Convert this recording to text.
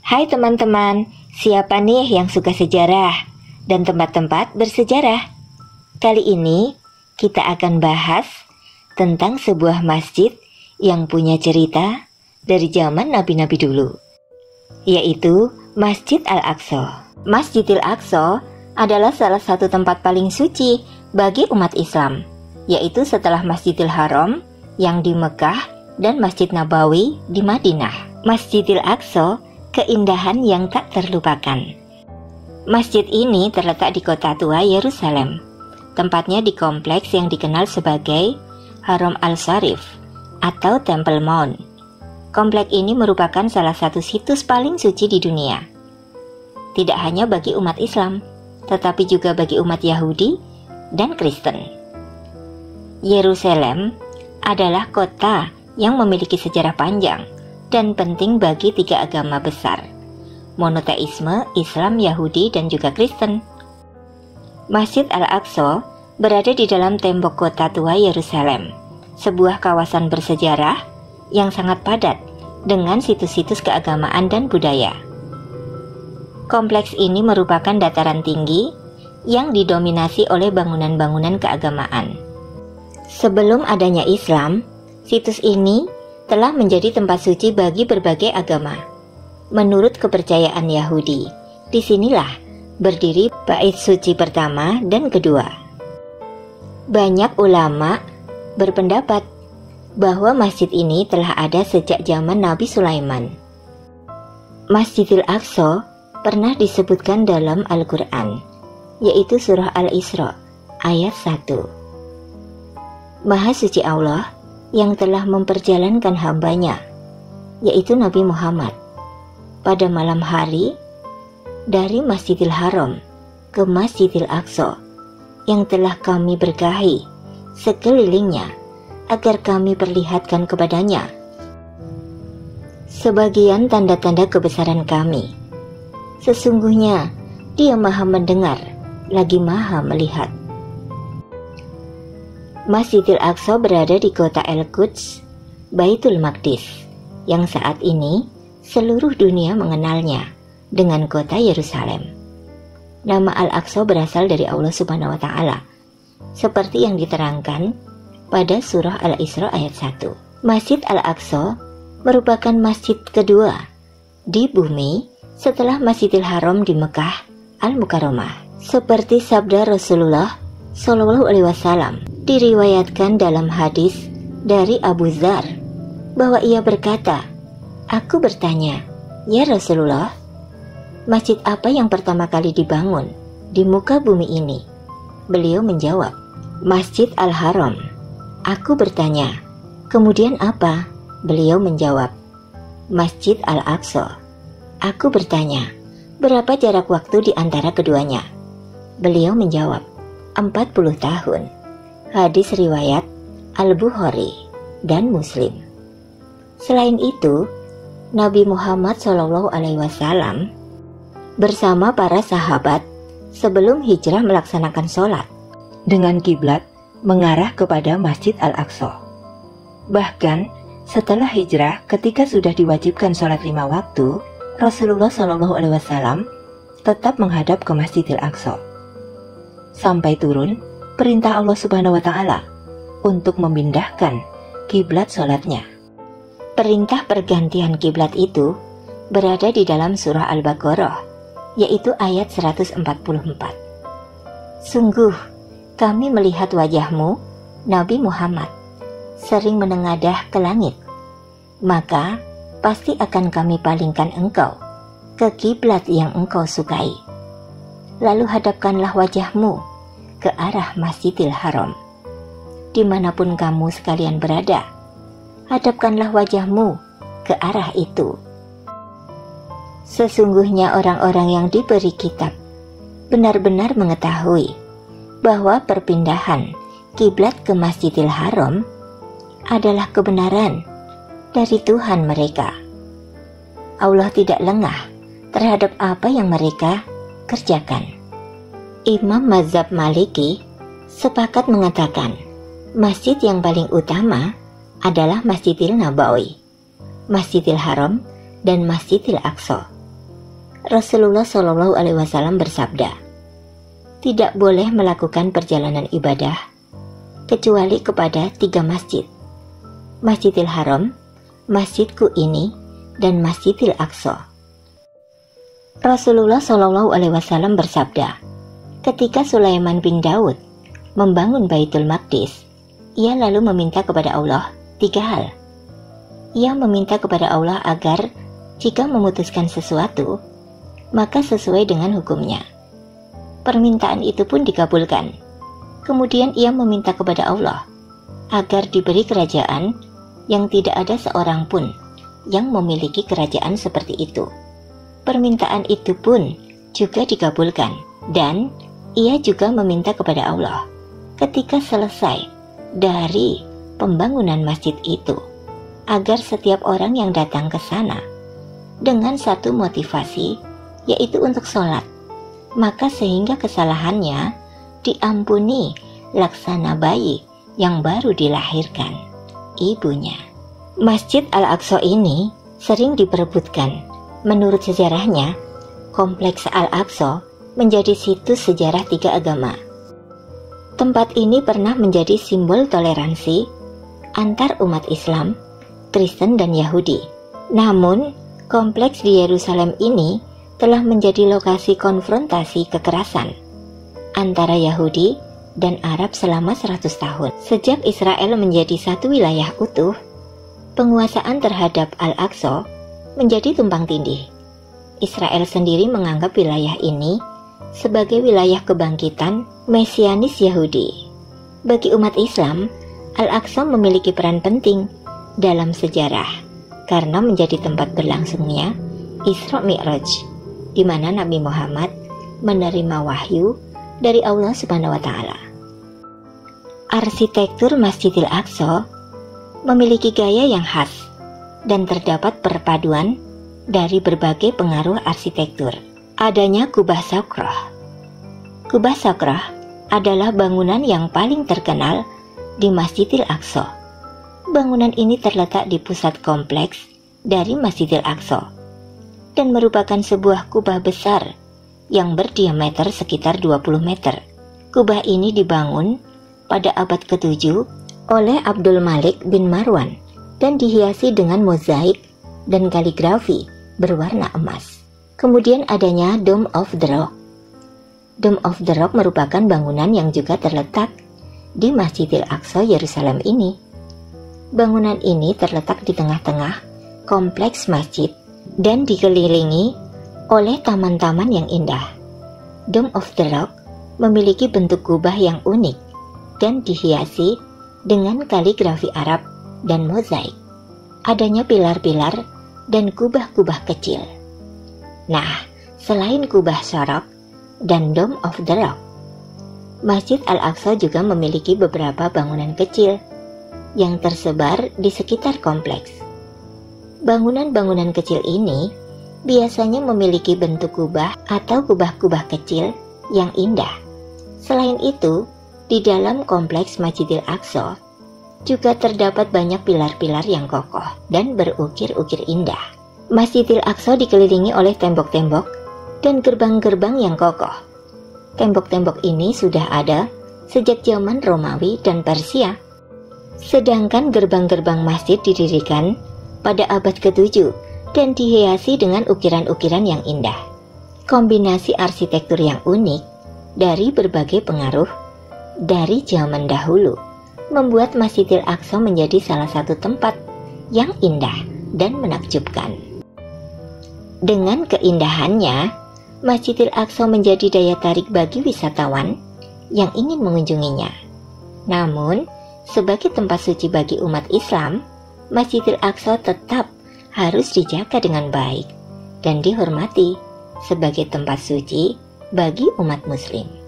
Hai teman-teman, siapa nih yang suka sejarah dan tempat-tempat bersejarah? Kali ini kita akan bahas tentang sebuah masjid yang punya cerita dari zaman nabi-nabi dulu, yaitu Masjid Al-Aqsa. Masjidil Aqsa adalah salah satu tempat paling suci bagi umat Islam, yaitu setelah Masjidil Haram yang di Mekah dan Masjid Nabawi di Madinah. Masjidil Aqsa keindahan yang tak terlupakan. Masjid ini terletak di kota tua Yerusalem. Tempatnya di kompleks yang dikenal sebagai Haram Al-Sharif atau Temple Mount. Kompleks ini merupakan salah satu situs paling suci di dunia. Tidak hanya bagi umat Islam, tetapi juga bagi umat Yahudi dan Kristen. Yerusalem adalah kota yang memiliki sejarah panjang dan penting bagi tiga agama besar, monoteisme, Islam, Yahudi, dan juga Kristen. Masjid Al-Aqsa berada di dalam tembok kota tua Yerusalem, sebuah kawasan bersejarah yang sangat padat dengan situs-situs keagamaan dan budaya. Kompleks ini merupakan dataran tinggi yang didominasi oleh bangunan-bangunan keagamaan. Sebelum adanya Islam, situs ini telah menjadi tempat suci bagi berbagai agama. Menurut kepercayaan Yahudi, disinilah berdiri bait suci pertama dan kedua. Banyak ulama berpendapat bahwa masjid ini telah ada sejak zaman Nabi Sulaiman. Masjidil Aqsa pernah disebutkan dalam Al-Quran, yaitu surah Al-Isra ayat 1. Maha suci Allah yang telah memperjalankan hambanya, yaitu Nabi Muhammad, pada malam hari dari Masjidil Haram ke Masjidil Aqsa yang telah kami berkahi sekelilingnya agar kami perlihatkan kepadanya sebagian tanda-tanda kebesaran kami. Sesungguhnya Dia Maha mendengar lagi Maha melihat. Masjidil Aqsa berada di kota Al-Quds, Baitul Maqdis, yang saat ini seluruh dunia mengenalnya dengan kota Yerusalem. Nama Al-Aqsa berasal dari Allah Subhanahu wa Ta'ala, seperti yang diterangkan pada surah Al-Isra ayat 1. Masjid Al-Aqsa merupakan masjid kedua di bumi setelah Masjidil Haram di Mekah Al-Mukarramah. Seperti sabda Rasulullah Shallallahu Alaihi Wasallam diriwayatkan dalam hadis dari Abu Dzar bahwa ia berkata, "Aku bertanya, ya Rasulullah, masjid apa yang pertama kali dibangun di muka bumi ini?" Beliau menjawab, "Masjid Al-Haram." Aku bertanya, "Kemudian apa?" Beliau menjawab, "Masjid Al-Aqsa." Aku bertanya, "Berapa jarak waktu di antara keduanya?" Beliau menjawab, 40 tahun. Hadis riwayat Al-Bukhari dan Muslim. Selain itu, Nabi Muhammad SAW bersama para sahabat sebelum hijrah melaksanakan sholat dengan kiblat mengarah kepada Masjid Al-Aqsa. Bahkan setelah hijrah, ketika sudah diwajibkan sholat 5 waktu, Rasulullah SAW tetap menghadap ke Masjidil Aqsa sampai turun perintah Allah Subhanahu wa Ta'ala untuk memindahkan kiblat sholatnya. Perintah pergantian kiblat itu berada di dalam surah Al-Baqarah, yaitu ayat 144. Sungguh kami melihat wajahmu, Nabi Muhammad, sering menengadah ke langit, maka pasti akan kami palingkan engkau ke kiblat yang engkau sukai. Lalu hadapkanlah wajahmu ke arah Masjidil Haram. Dimanapun kamu sekalian berada, hadapkanlah wajahmu ke arah itu. Sesungguhnya orang-orang yang diberi kitab benar-benar mengetahui bahwa perpindahan kiblat ke Masjidil Haram adalah kebenaran dari Tuhan mereka. Allah tidak lengah terhadap apa yang mereka kerjakan. Imam Mazhab Maliki sepakat mengatakan masjid yang paling utama adalah Masjidil Nabawi, Masjidil Haram, dan Masjidil Aqsa. Rasulullah Shallallahu Alaihi Wasallam bersabda, tidak boleh melakukan perjalanan ibadah kecuali kepada 3 masjid, Masjidil Haram, Masjidku ini, dan Masjidil Aqsa. Rasulullah Shallallahu Alaihi Wasallam bersabda, ketika Sulaiman bin Daud membangun Baitul Maqdis, ia lalu meminta kepada Allah 3 hal. Ia meminta kepada Allah agar jika memutuskan sesuatu, maka sesuai dengan hukumnya. Permintaan itu pun dikabulkan. Kemudian ia meminta kepada Allah agar diberi kerajaan yang tidak ada seorang pun yang memiliki kerajaan seperti itu. Permintaan itu pun juga dikabulkan, dan ia juga meminta kepada Allah ketika selesai dari pembangunan masjid itu, agar setiap orang yang datang ke sana dengan satu motivasi, yaitu untuk sholat, maka sehingga kesalahannya diampuni laksana bayi yang baru dilahirkan ibunya. Masjid Al-Aqsa ini sering diperebutkan. Menurut sejarahnya, Kompleks Al-Aqsa menjadi situs sejarah 3 agama. Tempat ini pernah menjadi simbol toleransi antar umat Islam, Kristen, dan Yahudi. Namun, kompleks di Yerusalem ini telah menjadi lokasi konfrontasi kekerasan antara Yahudi dan Arab selama 100 tahun. Sejak Israel menjadi satu wilayah utuh, penguasaan terhadap Al-Aqsa menjadi tumpang tindih. Israel sendiri menganggap wilayah ini sebagai wilayah kebangkitan Mesianis Yahudi. Bagi umat Islam, Al-Aqsa memiliki peran penting dalam sejarah karena menjadi tempat berlangsungnya Isra Mi'raj, di mana Nabi Muhammad menerima wahyu dari Allah Subhanahu wa Ta'ala. Arsitektur Masjidil Aqsa memiliki gaya yang khas dan terdapat perpaduan dari berbagai pengaruh arsitektur. Adanya Kubah Sakrah. Kubah Sakrah adalah bangunan yang paling terkenal di Masjidil Aqsa. Bangunan ini terletak di pusat kompleks dari Masjidil Aqsa dan merupakan sebuah kubah besar yang berdiameter sekitar 20 meter. Kubah ini dibangun pada abad ke-7 oleh Abdul Malik bin Marwan dan dihiasi dengan mozaik dan kaligrafi berwarna emas. Kemudian adanya Dome of the Rock. Dome of the Rock merupakan bangunan yang juga terletak di Masjidil Aqsa Yerusalem ini. Bangunan ini terletak di tengah-tengah kompleks masjid dan dikelilingi oleh taman-taman yang indah. Dome of the Rock memiliki bentuk kubah yang unik dan dihiasi dengan kaligrafi Arab dan mozaik. Adanya pilar-pilar dan kubah-kubah kecil. Nah, selain kubah Sorok dan Dome of the Rock, Masjid Al-Aqsa juga memiliki beberapa bangunan kecil yang tersebar di sekitar kompleks. Bangunan-bangunan kecil ini biasanya memiliki bentuk kubah atau kubah-kubah kecil yang indah. Selain itu, di dalam kompleks Masjidil Aqsa juga terdapat banyak pilar-pilar yang kokoh dan berukir-ukir indah. Masjidil Aqsa dikelilingi oleh tembok-tembok dan gerbang-gerbang yang kokoh. Tembok-tembok ini sudah ada sejak zaman Romawi dan Persia. Sedangkan gerbang-gerbang masjid didirikan pada abad ke-7 dan dihiasi dengan ukiran-ukiran yang indah. Kombinasi arsitektur yang unik dari berbagai pengaruh dari zaman dahulu membuat Masjidil Aqsa menjadi salah satu tempat yang indah dan menakjubkan. Dengan keindahannya, Masjidil Aqsa menjadi daya tarik bagi wisatawan yang ingin mengunjunginya. Namun, sebagai tempat suci bagi umat Islam, Masjidil Aqsa tetap harus dijaga dengan baik dan dihormati sebagai tempat suci bagi umat Muslim.